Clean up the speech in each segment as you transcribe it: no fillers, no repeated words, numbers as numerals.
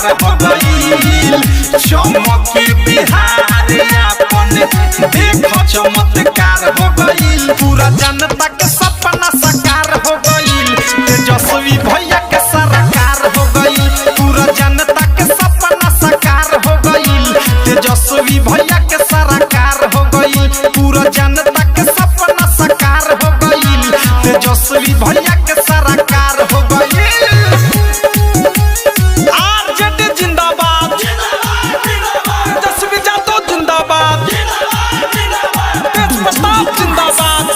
साकार हो गईल चमकी बिहार अपन देखो चमत्कार हो गईल पूरा जनता के सपना साकार हो गईल तेजस्वी भैया के सरकार हो गईल पूरा जनता के सपना साकार हो गईल तेजस्वी भैया के सरकार हो गईल पूरा जनता के सपना साकार हो गईल तेजस्वी भैया के सरकार हो गईल आरजेडी जिंदाबाद तेजस्वी यादव जिंदाबाद तेज प्रताप जिंदाबाद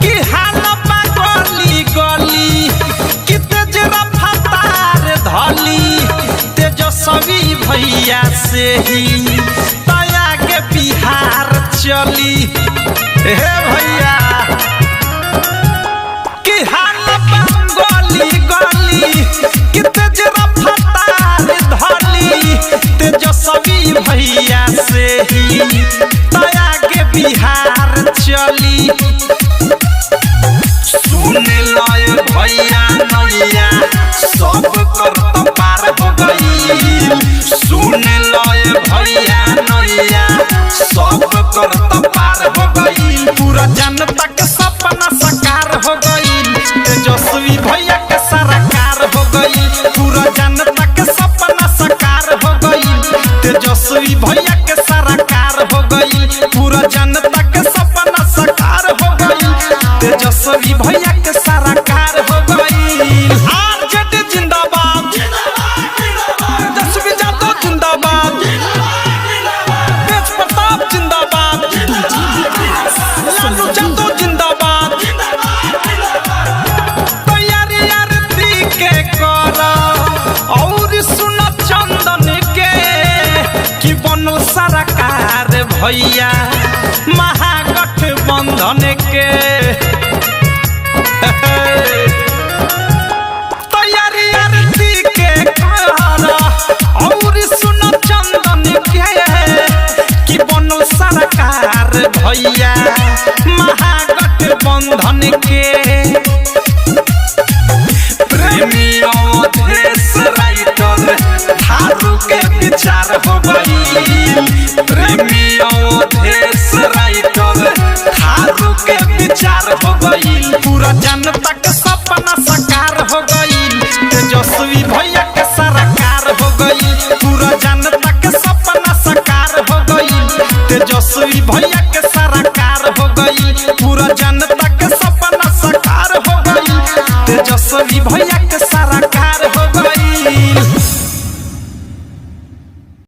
की हालपा गली गली कि तेज रफ्तार धली तेजस्वी भैया से ही तया के बिहार चली हे भैया कि हालपा गली गली कि तेज रफ्तार धली तेजस्वी भैया से ही तया के बिहार चली सुन लय भैया नैया सब कर पार हो गईल सुन लय भैया नैया सब कर पार हो गईल पूरा जनता के सपना साकार हो गईल तेजस्वी भैया के सरकार हो गईल पूरा जनता के सपना साकार हो गईल तेजस्वी भैया के सरकार हो गईल पूरा जनता के सपना साकार हो गईल तेजस्वी भैया के सरकार हो गईल आरजेडी जिंदाबाद तेजस्वी यादव जिंदाबाद तेज प्रताप जिंदाबाद लालू यादव जिंदाबाद तैयारी आरती के कर और सुन चंदन के कि बनल सरकार भैया महागठबंधन के तैयारी आरती के कर और सुन चंदन के कि बनल सरकार भैया महागठबंधन के प्रेमियों देश राइटर थारू के विचार हो गईल प्रेमियों देश राइटर थारू के विचार हो गईल पूरा जनता के सपना साकार हो गईल तेजस्वी भैया के सरकार हो गईल पूरा जनता के सपना साकार हो गईल तेजस्वी भैया के सरकार